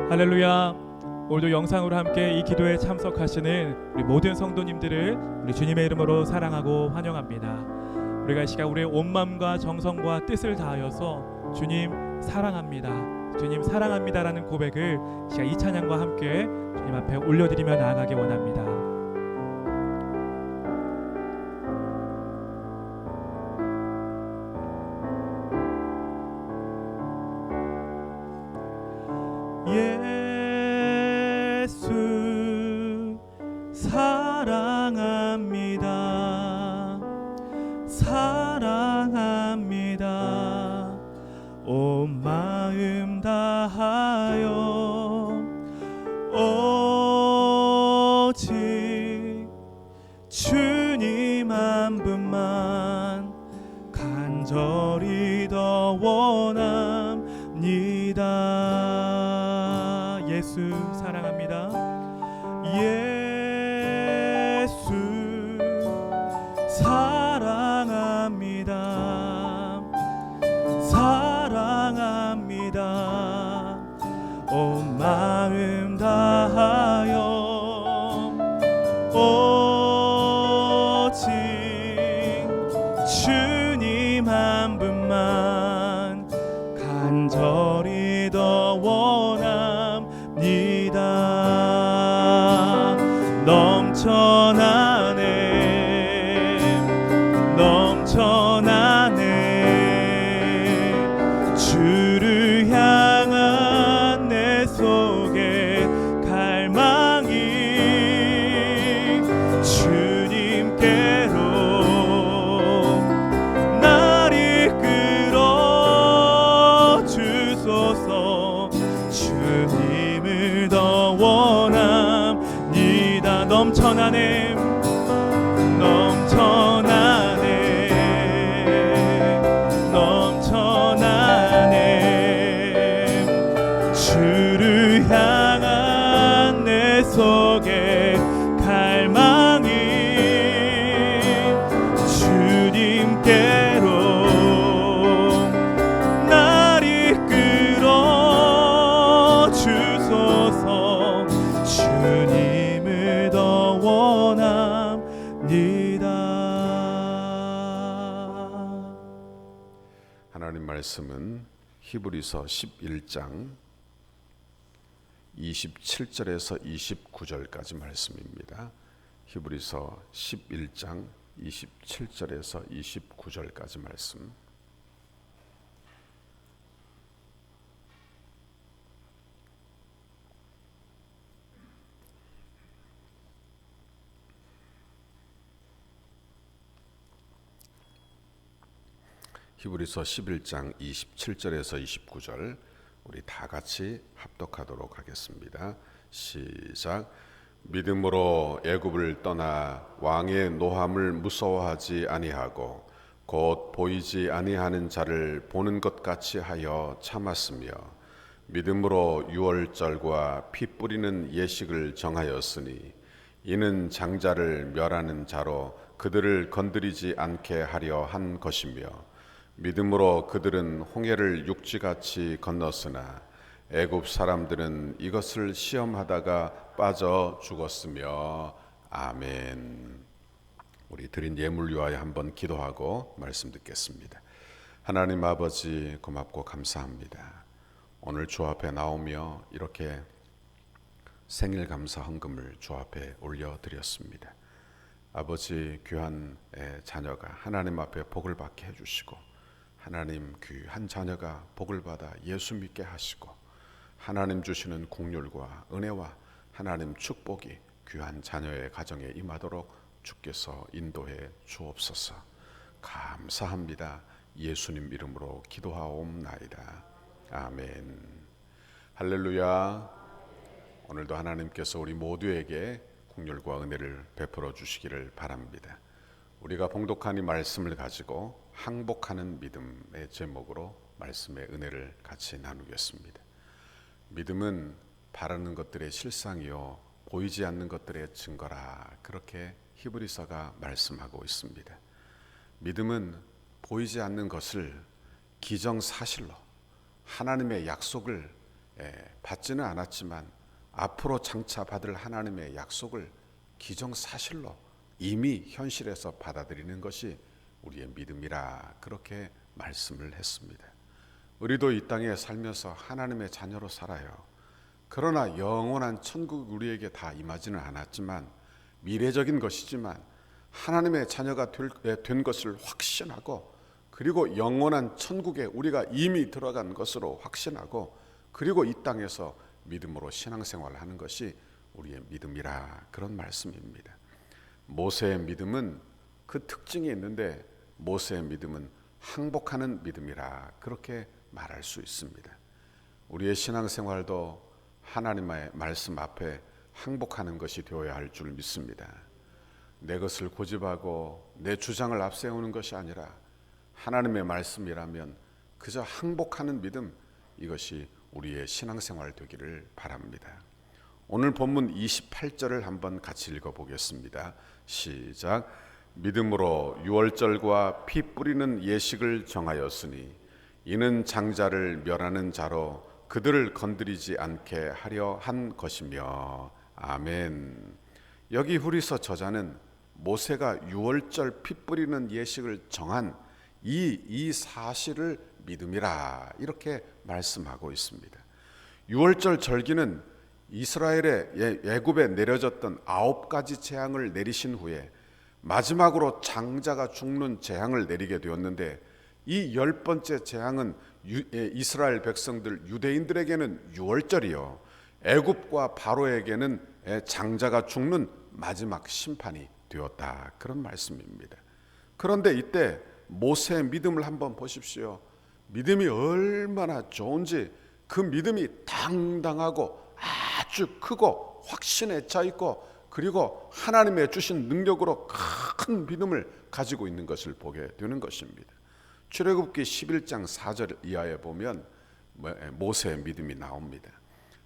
할렐루야. 오늘도 영상으로 함께 이 기도에 참석하시는 우리 모든 성도님들을 우리 주님의 이름으로 사랑하고 환영합니다. 우리가 이 시간 우리의 온 마음과 정성과 뜻을 다하여서 주님 사랑합니다, 주님 사랑합니다라는 고백을 이 시간 이 찬양과 함께 주님 앞에 올려드리며 나아가기 원합니다. 예수 사랑합니다, 사랑합니다. 온 마음 다하여 오직 주님 한 분만 간절히 더 원합니다. 예수 사랑합니다. 예수 사랑합니다, 사랑합니다. 온 마음 다하여 오직 주님 한 분만 간절히 더 원합니다. 넘쳐나네 주를 향한 내 속에 갈망이 주님께로 날 이끌어 주소서. 주님을 더 원합니다. 넘쳐나네 주를 향한 내 속에 갈망이 주님께로 날 이끌어 주소서. 주님을 더 원합니다. 하나님 말씀은 히브리서 11장 27절에서 29절까지 말씀입니다. 히브리서 11장 27절에서 29절까지 말씀. 히브리서 11장 27절에서 29절 우리 다 같이 합독하도록 하겠습니다. 시작. 믿음으로 애굽을 떠나 왕의 노함을 무서워하지 아니하고 곧 보이지 아니하는 자를 보는 것 같이 하여 참았으며 믿음으로 유월절과 피 뿌리는 예식을 정하였으니 이는 장자를 멸하는 자로 그들을 건드리지 않게 하려 한 것이며 믿음으로 그들은 홍해를 육지같이 건넜으나 애굽 사람들은 이것을 시험하다가 빠져 죽었으며. 아멘. 우리 드린 예물 위하여 한번 기도하고 말씀 듣겠습니다. 하나님 아버지 고맙고 감사합니다. 오늘 주 앞에 나오며 이렇게 생일 감사 헌금을 주 앞에 올려드렸습니다. 아버지 귀한 자녀가 하나님 앞에 복을 받게 해주시고 하나님 귀한 자녀가 복을 받아 예수 믿게 하시고 하나님 주시는 긍휼과 은혜와 하나님 축복이 귀한 자녀의 가정에 임하도록 주께서 인도해 주옵소서. 감사합니다. 예수님 이름으로 기도하옵나이다. 아멘. 할렐루야. 오늘도 하나님께서 우리 모두에게 긍휼과 은혜를 베풀어 주시기를 바랍니다. 우리가 봉독한 이 말씀을 가지고 항복하는 믿음의 제목으로 말씀의 은혜를 같이 나누겠습니다. 믿음은 바라는 것들의 실상이요 보이지 않는 것들의 증거라, 그렇게 히브리서가 말씀하고 있습니다. 믿음은 보이지 않는 것을 기정사실로 하나님의 약속을 받지는 않았지만 앞으로 장차 받을 하나님의 약속을 기정사실로 이미 현실에서 받아들이는 것이 우리의 믿음이라 그렇게 말씀을 했습니다. 우리도 이 땅에 살면서 하나님의 자녀로 살아요. 그러나 영원한 천국 우리에게 다 임하지는 않았지만 미래적인 것이지만 하나님의 자녀가 된 것을 확신하고 그리고 영원한 천국에 우리가 이미 들어간 것으로 확신하고 그리고 이 땅에서 믿음으로 신앙생활을 하는 것이 우리의 믿음이라 그런 말씀입니다. 모세의 믿음은 그 특징이 있는데 모세의 믿음은 항복하는 믿음이라 그렇게 말할 수 있습니다. 우리의 신앙생활도 하나님의 말씀 앞에 항복하는 것이 되어야 할 줄 믿습니다. 내 것을 고집하고 내 주장을 앞세우는 것이 아니라 하나님의 말씀이라면 그저 항복하는 믿음, 이것이 우리의 신앙생활 되기를 바랍니다. 오늘 본문 28절을 한번 같이 읽어보겠습니다. 시작. 믿음으로 유월절과 피 뿌리는 예식을 정하였으니 이는 장자를 멸하는 자로 그들을 건드리지 않게 하려 한 것이며. 아멘. 여기 후리서 저자는 모세가 유월절 피 뿌리는 예식을 정한 이 사실을 믿음이라 이렇게 말씀하고 있습니다. 유월절 절기는 이스라엘의 애굽에 내려졌던 9가지 재앙을 내리신 후에 마지막으로 장자가 죽는 재앙을 내리게 되었는데 이 10번째 재앙은 이스라엘 백성들 유대인들에게는 유월절이요 애굽과 바로에게는 장자가 죽는 마지막 심판이 되었다 그런 말씀입니다. 그런데 이때 모세의 믿음을 한번 보십시오. 믿음이 얼마나 좋은지 그 믿음이 당당하고 아주 크고 확신에 차 있고 그리고 하나님의 주신 능력으로 큰 믿음을 가지고 있는 것을 보게 되는 것입니다. 출애굽기 11장 4절 이하에 보면 모세의 믿음이 나옵니다.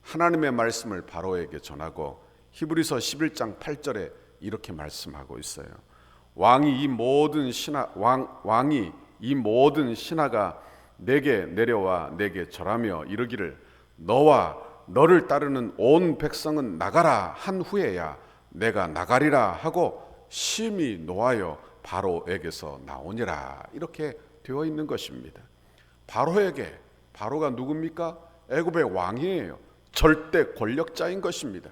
하나님의 말씀을 바로에게 전하고 히브리서 11장 8절에 이렇게 말씀하고 있어요. 왕이 이 모든 신하가 내게 내려와 내게 절하며 이르기를 너와 너를 따르는 온 백성은 나가라 한 후에야 내가 나가리라 하고 심히 노하여 바로에게서 나오니라 이렇게 되어 있는 것입니다. 바로가 누굽니까? 애굽의 왕이에요. 절대 권력자인 것입니다.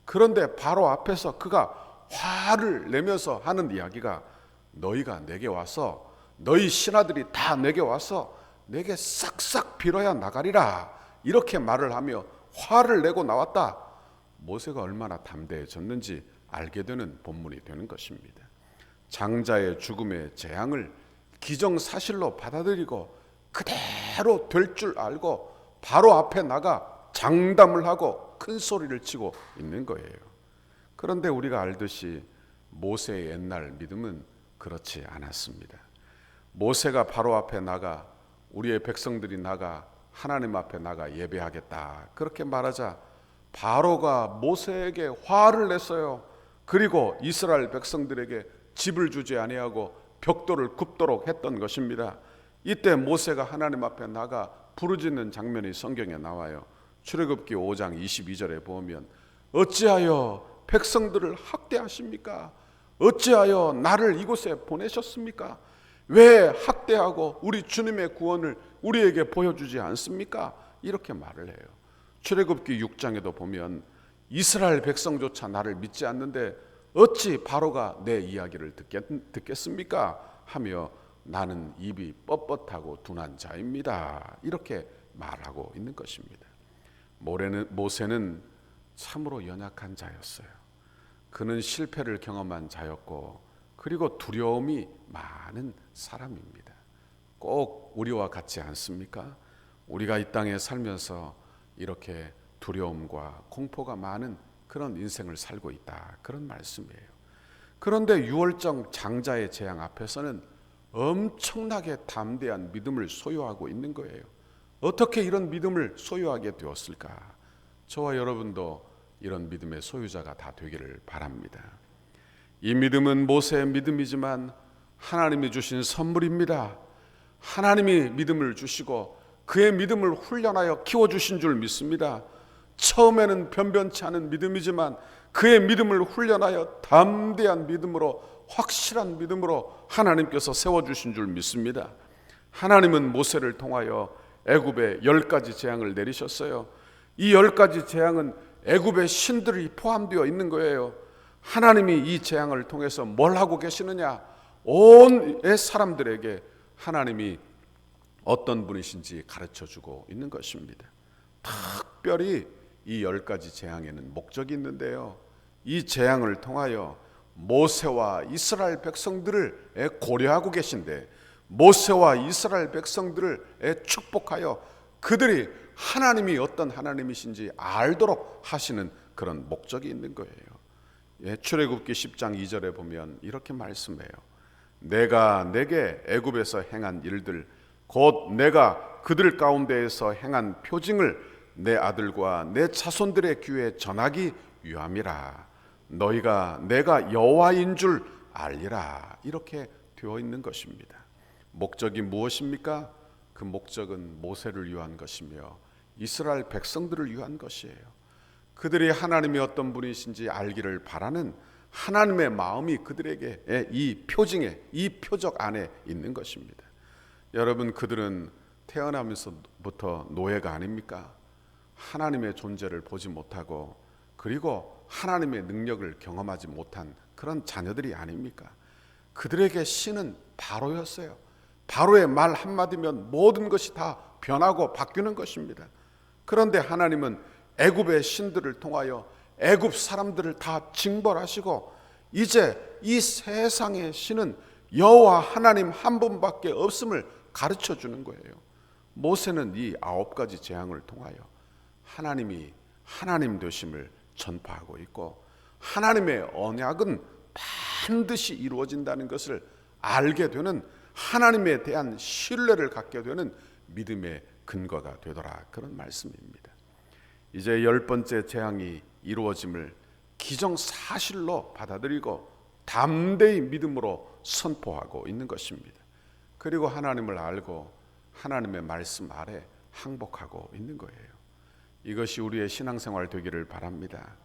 그런데 바로 앞에서 그가 화를 내면서 하는 이야기가 너희가 내게 와서 너희 신하들이 다 내게 와서 내게 싹싹 빌어야 나가리라 이렇게 말을 하며 화를 내고 나왔다. 모세가 얼마나 담대해졌는지 알게 되는 본문이 되는 것입니다. 장자의 죽음의 재앙을 기정사실로 받아들이고 그대로 될 줄 알고 바로 앞에 나가 장담을 하고 큰 소리를 치고 있는 거예요. 그런데 우리가 알듯이 모세의 옛날 믿음은 그렇지 않았습니다. 모세가 바로 앞에 나가 우리의 백성들이 나가 하나님 앞에 나가 예배하겠다 그렇게 말하자 바로가 모세에게 화를 냈어요. 그리고 이스라엘 백성들에게 집을 주지 아니하고 벽돌을 굽도록 했던 것입니다. 이때 모세가 하나님 앞에 나가 부르짖는 장면이 성경에 나와요. 출애굽기 5장 22절에 보면 어찌하여 백성들을 학대하십니까? 어찌하여 나를 이곳에 보내셨습니까? 왜 학대하고 우리 주님의 구원을 우리에게 보여주지 않습니까? 이렇게 말을 해요. 출애굽기 6장에도 보면 이스라엘 백성조차 나를 믿지 않는데 어찌 바로가 내 이야기를 듣겠습니까? 하며 나는 입이 뻣뻣하고 둔한 자입니다. 이렇게 말하고 있는 것입니다. 모세는 참으로 연약한 자였어요. 그는 실패를 경험한 자였고 그리고 두려움이 많은 사람입니다. 꼭 우리와 같지 않습니까? 우리가 이 땅에 살면서 이렇게 두려움과 공포가 많은 그런 인생을 살고 있다 그런 말씀이에요. 그런데 유월절 장자의 재앙 앞에서는 엄청나게 담대한 믿음을 소유하고 있는 거예요. 어떻게 이런 믿음을 소유하게 되었을까? 저와 여러분도 이런 믿음의 소유자가 다 되기를 바랍니다. 이 믿음은 모세의 믿음이지만 하나님이 주신 선물입니다. 하나님이 믿음을 주시고 그의 믿음을 훈련하여 키워주신 줄 믿습니다. 처음에는 변변치 않은 믿음이지만 그의 믿음을 훈련하여 담대한 믿음으로, 확실한 믿음으로 하나님께서 세워주신 줄 믿습니다. 하나님은 모세를 통하여 애굽에 10가지 재앙을 내리셨어요. 이 10가지 재앙은 애굽의 신들이 포함되어 있는 거예요. 하나님이 이 재앙을 통해서 뭘 하고 계시느냐? 온 사람들에게 하나님이 어떤 분이신지 가르쳐주고 있는 것입니다. 특별히 이 10가지 재앙에는 목적이 있는데요, 이 재앙을 통하여 모세와 이스라엘 백성들을 고려하고 계신데, 모세와 이스라엘 백성들을 축복하여 그들이 하나님이 어떤 하나님이신지 알도록 하시는 그런 목적이 있는 거예요. 출애굽기 10장 2절에 보면 이렇게 말씀해요. 내가 내게 애굽에서 행한 일들, 곧 내가 그들 가운데에서 행한 표징을 내 아들과 내 자손들의 귀에 전하기 위함이라. 너희가 내가 여호와인 줄 알리라. 이렇게 되어 있는 것입니다. 목적이 무엇입니까? 그 목적은 모세를 위한 것이며 이스라엘 백성들을 위한 것이에요. 그들이 하나님이 어떤 분이신지 알기를 바라는 하나님의 마음이 그들에게 이 표징에, 이 표적 안에 있는 것입니다. 여러분, 그들은 태어나면서부터 노예가 아닙니까? 하나님의 존재를 보지 못하고 그리고 하나님의 능력을 경험하지 못한 그런 자녀들이 아닙니까? 그들에게 신은 바로였어요. 바로의 말 한마디면 모든 것이 다 변하고 바뀌는 것입니다. 그런데 하나님은 애굽의 신들을 통하여 애굽 사람들을 다 징벌하시고 이제 이 세상의 신은 여호와 하나님 한 분밖에 없음을 가르쳐 주는 거예요. 모세는 이 9가지 재앙을 통하여 하나님이 하나님 되심을 전파하고 있고 하나님의 언약은 반드시 이루어진다는 것을 알게 되는, 하나님에 대한 신뢰를 갖게 되는 믿음의 근거가 되더라, 그런 말씀입니다. 이제 10번째 재앙이 이루어짐을 기정사실로 받아들이고 담대히 믿음으로 선포하고 있는 것입니다. 그리고 하나님을 알고 하나님의 말씀 아래 항복하고 있는 거예요. 이것이 우리의 신앙생활 되기를 바랍니다.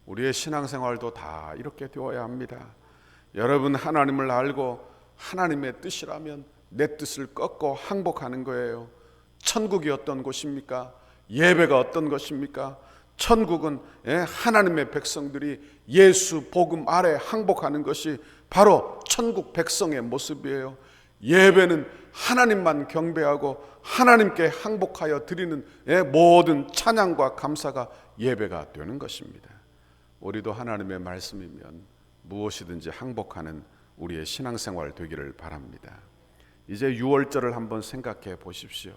우리의 신앙생활도 다 이렇게 되어야 합니다. 여러분, 하나님을 알고 하나님의 뜻이라면 내 뜻을 꺾고 항복하는 거예요. 천국이 어떤 곳입니까? 예배가 어떤 것입니까? 천국은 하나님의 백성들이 예수 복음 아래 항복하는 것이 바로 천국 백성의 모습이에요. 예배는 하나님만 경배하고 하나님께 항복하여 드리는 모든 찬양과 감사가 예배가 되는 것입니다. 우리도 하나님의 말씀이면 무엇이든지 항복하는 우리의 신앙생활 되기를 바랍니다. 이제 6월절을 한번 생각해 보십시오.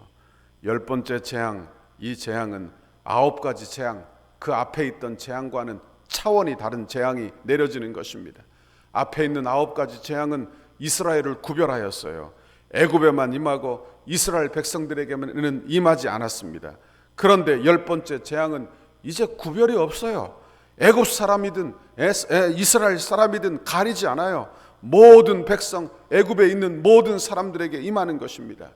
10번째 재앙, 이 재앙은 9가지 재앙, 그 앞에 있던 재앙과는 차원이 다른 재앙이 내려지는 것입니다. 앞에 있는 9가지 재앙은 이스라엘을 구별하였어요. 애굽에만 임하고 이스라엘 백성들에게는 임하지 않았습니다. 그런데 10번째 재앙은 이제 구별이 없어요. 애굽 사람이든 이스라엘 사람이든 가리지 않아요. 모든 백성, 애굽에 있는 모든 사람들에게 임하는 것입니다.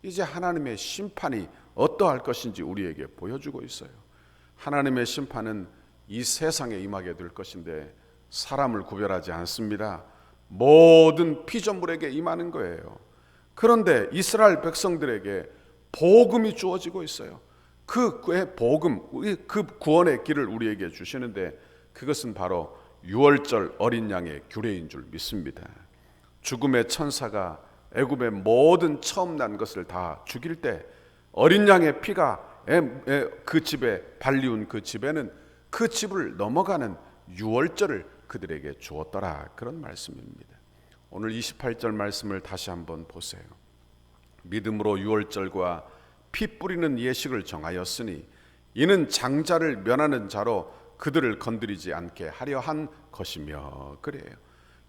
이제 하나님의 심판이 어떠할 것인지 우리에게 보여주고 있어요. 하나님의 심판은 이 세상에 임하게 될 것인데 사람을 구별하지 않습니다. 모든 피조물에게 임하는 거예요. 그런데 이스라엘 백성들에게 복음이 주어지고 있어요. 그 복음, 그 구원의 길을 우리에게 주시는데 그것은 바로 6월절 어린 양의 규례인 줄 믿습니다. 죽음의 천사가 애굽의 모든 처음 난 것을 다 죽일 때 어린 양의 피가 그 집에 발리운 그 집에는 그 집을 넘어가는 6월절을 그들에게 주었더라, 그런 말씀입니다. 오늘 28절 말씀을 다시 한번 보세요. 믿음으로 6월절과 피 뿌리는 예식을 정하였으니 이는 장자를 면하는 자로 그들을 건드리지 않게 하려 한 것이며, 그래요.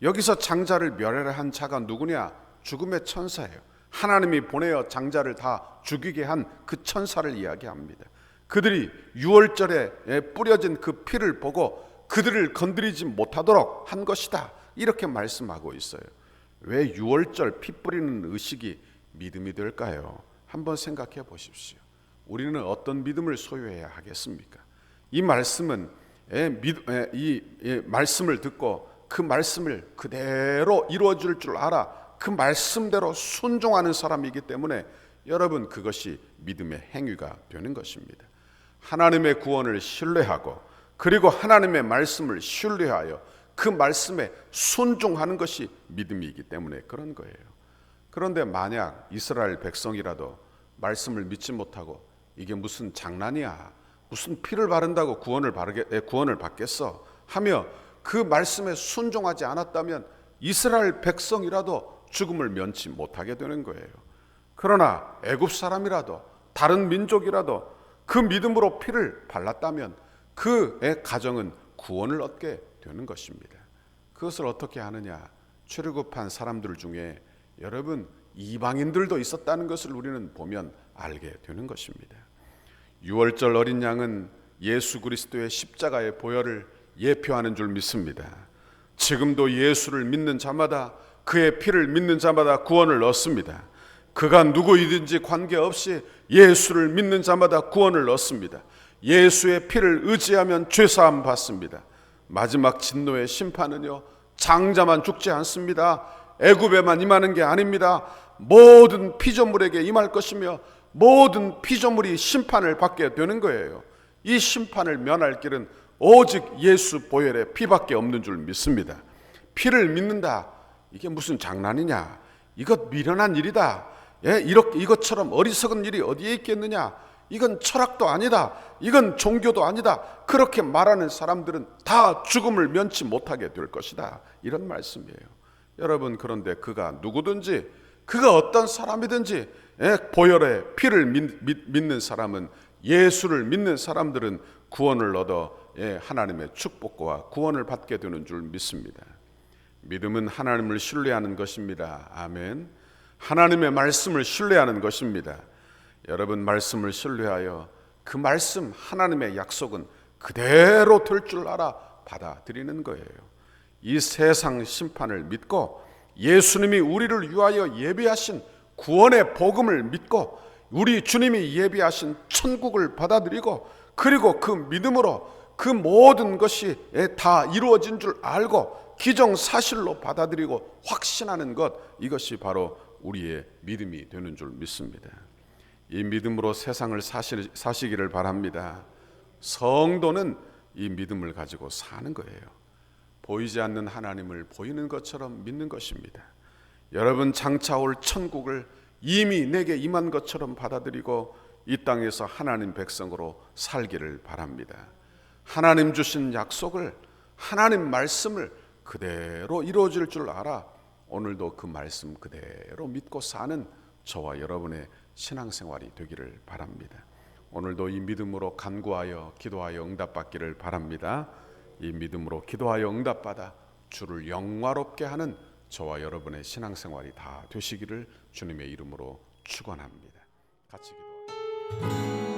여기서 장자를 멸하려 한 자가 누구냐? 죽음의 천사예요. 하나님이 보내어 장자를 다 죽이게 한 그 천사를 이야기합니다. 그들이 6월절에 뿌려진 그 피를 보고 그들을 건드리지 못하도록 한 것이다, 이렇게 말씀하고 있어요. 왜 6월절 피 뿌리는 의식이 믿음이 될까요? 한번 생각해 보십시오. 우리는 어떤 믿음을 소유해야 하겠습니까? 이 말씀은 이 말씀을 듣고 그 말씀을 그대로 이루어질 줄 알아 그 말씀대로 순종하는 사람이기 때문에 여러분 그것이 믿음의 행위가 되는 것입니다. 하나님의 구원을 신뢰하고 그리고 하나님의 말씀을 신뢰하여 그 말씀에 순종하는 것이 믿음이기 때문에 그런 거예요. 그런데 만약 이스라엘 백성이라도 말씀을 믿지 못하고 이게 무슨 장난이야, 무슨 피를 바른다고 구원을 받겠어 하며 그 말씀에 순종하지 않았다면 이스라엘 백성이라도 죽음을 면치 못하게 되는 거예요. 그러나 애굽 사람이라도 다른 민족이라도 그 믿음으로 피를 발랐다면 그의 가정은 구원을 얻게 되는 것입니다. 그것을 어떻게 하느냐? 출애굽한 사람들 중에 여러분 이방인들도 있었다는 것을 우리는 보면 알게 되는 것입니다. 유월절 어린 양은 예수 그리스도의 십자가의 보혈을 예표하는 줄 믿습니다. 지금도 예수를 믿는 자마다 그의 피를 믿는 자마다 구원을 얻습니다. 그가 누구이든지 관계없이 예수를 믿는 자마다 구원을 얻습니다. 예수의 피를 의지하면 죄사함 받습니다. 마지막 진노의 심판은요 장자만 죽지 않습니다. 애굽에만 임하는 게 아닙니다. 모든 피조물에게 임할 것이며 모든 피조물이 심판을 받게 되는 거예요. 이 심판을 면할 길은 오직 예수 보혈의 피밖에 없는 줄 믿습니다. 피를 믿는다, 이게 무슨 장난이냐, 이것 미련한 일이다, 이것처럼 어리석은 일이 어디에 있겠느냐, 이건 철학도 아니다, 이건 종교도 아니다, 그렇게 말하는 사람들은 다 죽음을 면치 못하게 될 것이다, 이런 말씀이에요. 여러분, 그런데 그가 누구든지, 그가 어떤 사람이든지 보혈의 피를 믿는 사람은, 예수를 믿는 사람들은 구원을 얻어 하나님의 축복과 구원을 받게 되는 줄 믿습니다. 믿음은 하나님을 신뢰하는 것입니다. 아멘. 하나님의 말씀을 신뢰하는 것입니다. 여러분, 말씀을 신뢰하여 그 말씀, 하나님의 약속은 그대로 될 줄 알아 받아들이는 거예요. 이 세상 심판을 믿고 예수님이 우리를 위하여 예비하신 구원의 복음을 믿고 우리 주님이 예비하신 천국을 받아들이고 그리고 그 믿음으로 그 모든 것이 다 이루어진 줄 알고 기정사실로 받아들이고 확신하는 것, 이것이 바로 우리의 믿음이 되는 줄 믿습니다. 이 믿음으로 세상을 사시기를 바랍니다. 성도는 이 믿음을 가지고 사는 거예요. 보이지 않는 하나님을 보이는 것처럼 믿는 것입니다. 여러분, 장차 올 천국을 이미 내게 임한 것처럼 받아들이고 이 땅에서 하나님 백성으로 살기를 바랍니다. 하나님 주신 약속을, 하나님 말씀을 그대로 이루어질 줄 알아 오늘도 그 말씀 그대로 믿고 사는 저와 여러분의 신앙생활이 되기를 바랍니다. 오늘도 이 믿음으로 간구하여 기도하여 응답받기를 바랍니다. 이 믿음으로 기도하여 응답받아 주를 영화롭게 하는 저와 여러분의 신앙생활이 다 되시기를 주님의 이름으로 축원합니다. 같이 기도하겠습니다.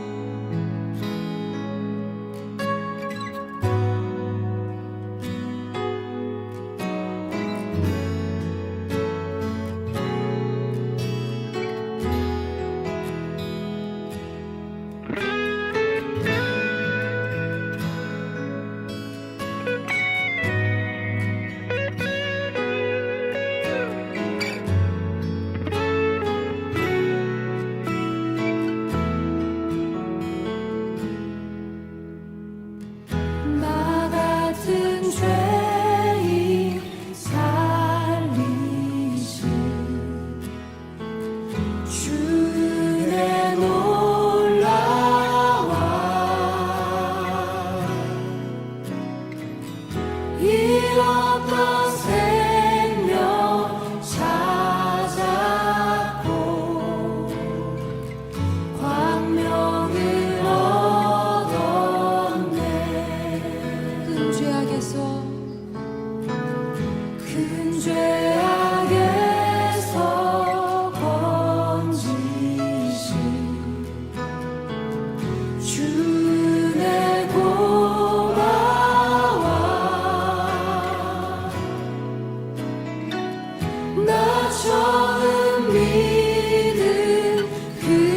처음 믿은 그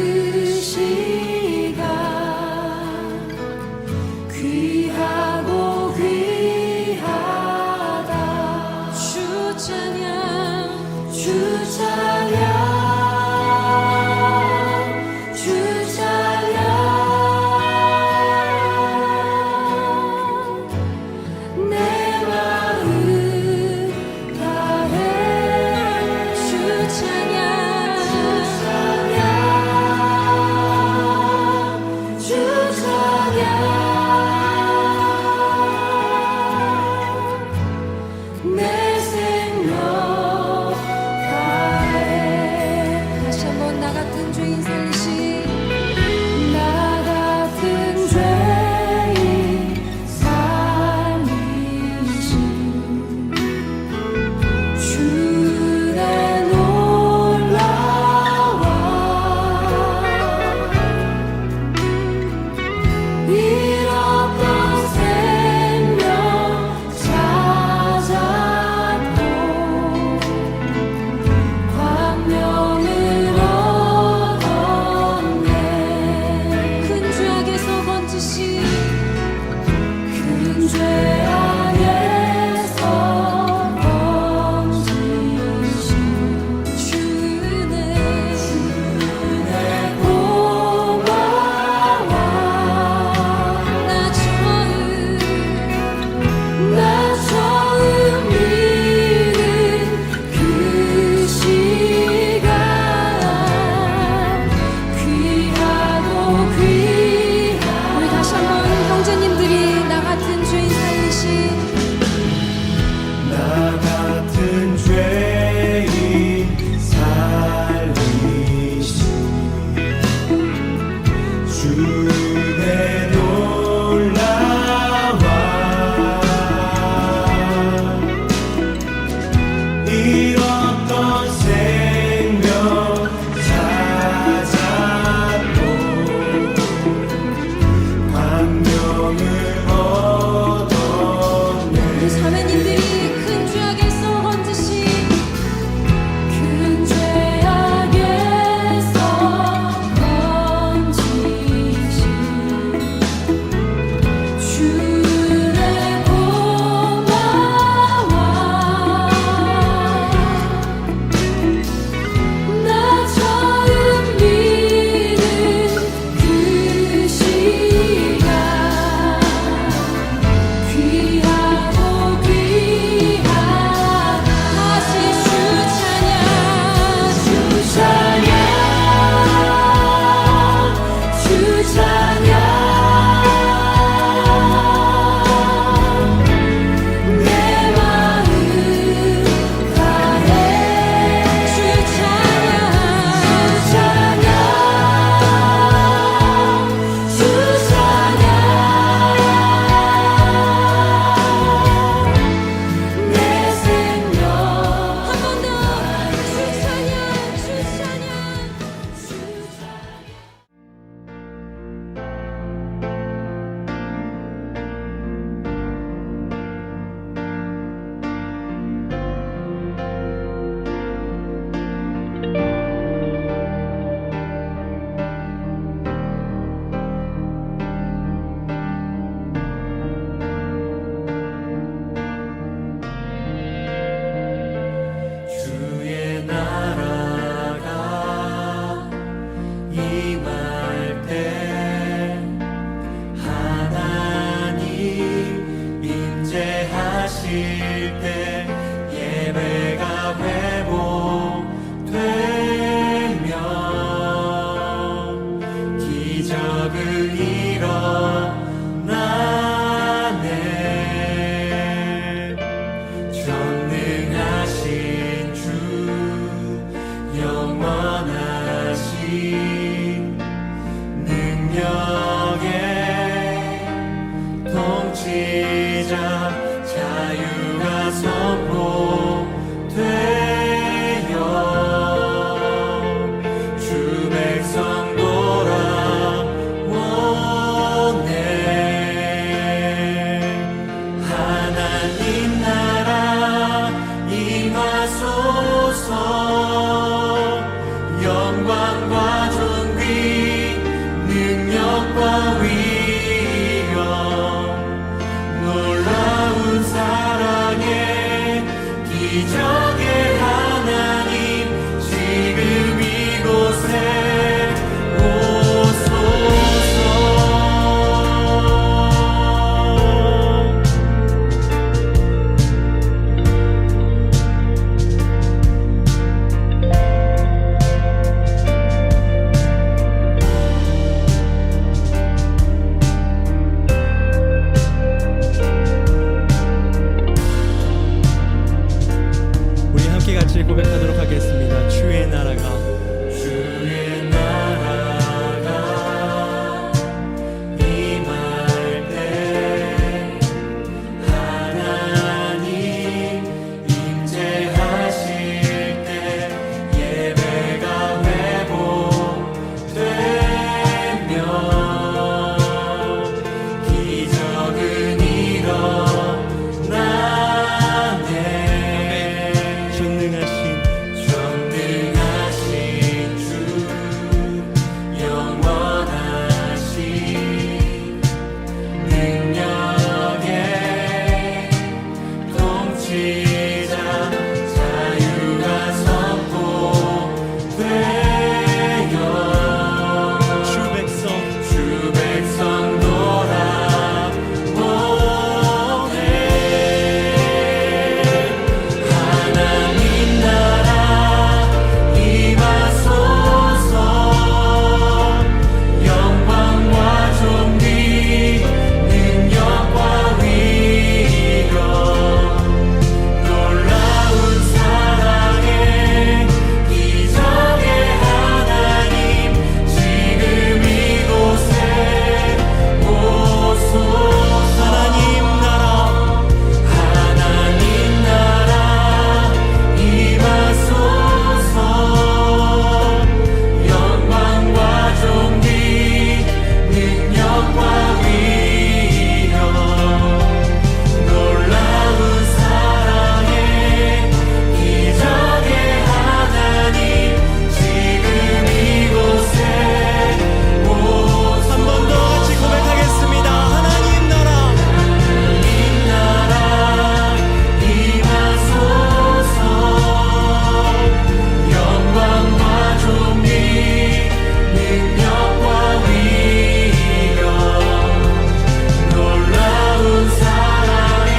때 예배가 회복되면 기적은 일어나네. 전능하신 주 영원하신 능력의 통치자 자유가 선포되어 주 백성 돌아오네. 하나님 나라 임하소서. 영광과 존귀 능력과 위엄 놀라운 사랑의 기적의 하나님 지금 이곳에 오소서. 우리 함께 같이 고백하도록 하겠습니다. 주의 나라가 주의 나라가 임할 때 하나님 임재하실 때 예배가 회복되면 기적은 일어나네. 전능하신 주 영원하신 능력의 통치자 자유가 선포되어 주 백성 돌아오네. 하나님 나라 임하소서. 영광과 존귀 능력과 위엄 놀라운 사랑의 기적의 하나님 지금 이곳에 오소서. 하나님 나라 임하소서. 영광과 존귀 능력과 위엄 놀라운 사랑의 기적의 하나님 지금 이곳에 오소서. 한 번 더 같이 고백하겠습니다. 하나님 나라 임하소서. 영광과 존귀 능력과 위엄 놀라운 사랑의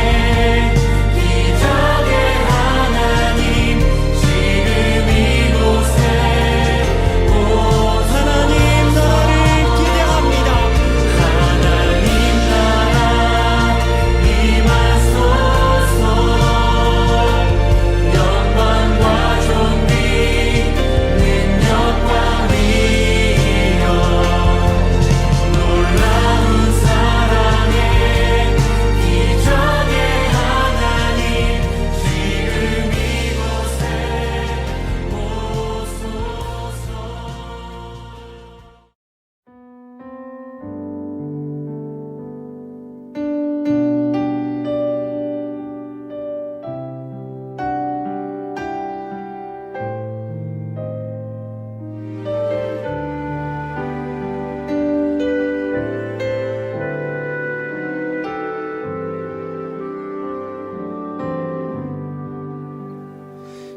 기적의 하나님 지금 이곳에 오소서. 하나님 나라를 기대합니다. 하나님 나라 임하소서. 영광과 존귀 능력과 위엄 놀라운 사랑의 기적의 하나님 지금 이곳에 오소서.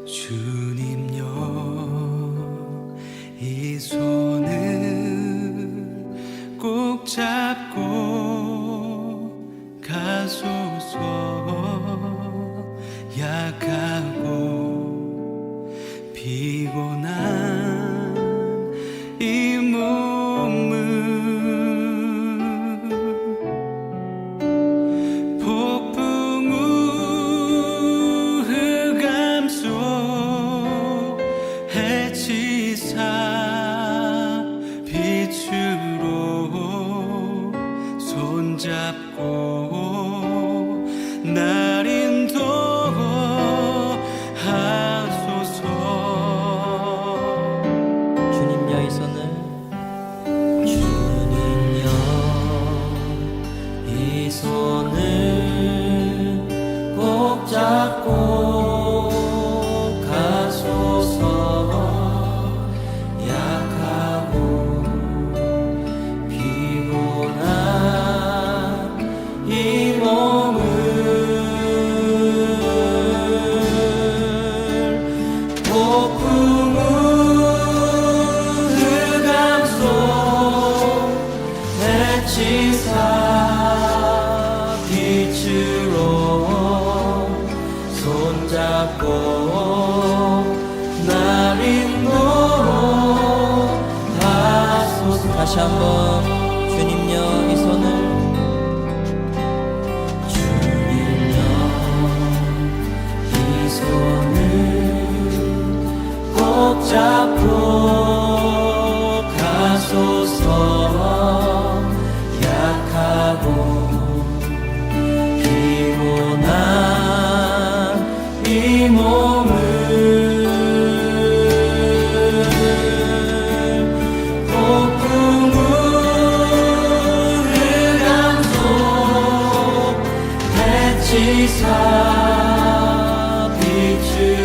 주님여 이 손을 꼭 잡고 가소서. 날 인도하소서. 주님여 이 손을 주님여 이 손을 꼭 잡고 가소서. 약하고 피곤한 이 몸을 폭풍우 흑암속 해치사 빛으로 손잡고 날 인도하소서. 다시 한번 주님여 이 손을 주님여 이 손을 꼭 잡고 가소서. 약하고 피곤한 이 몸을 폭풍우 흑암속 해치사 빛을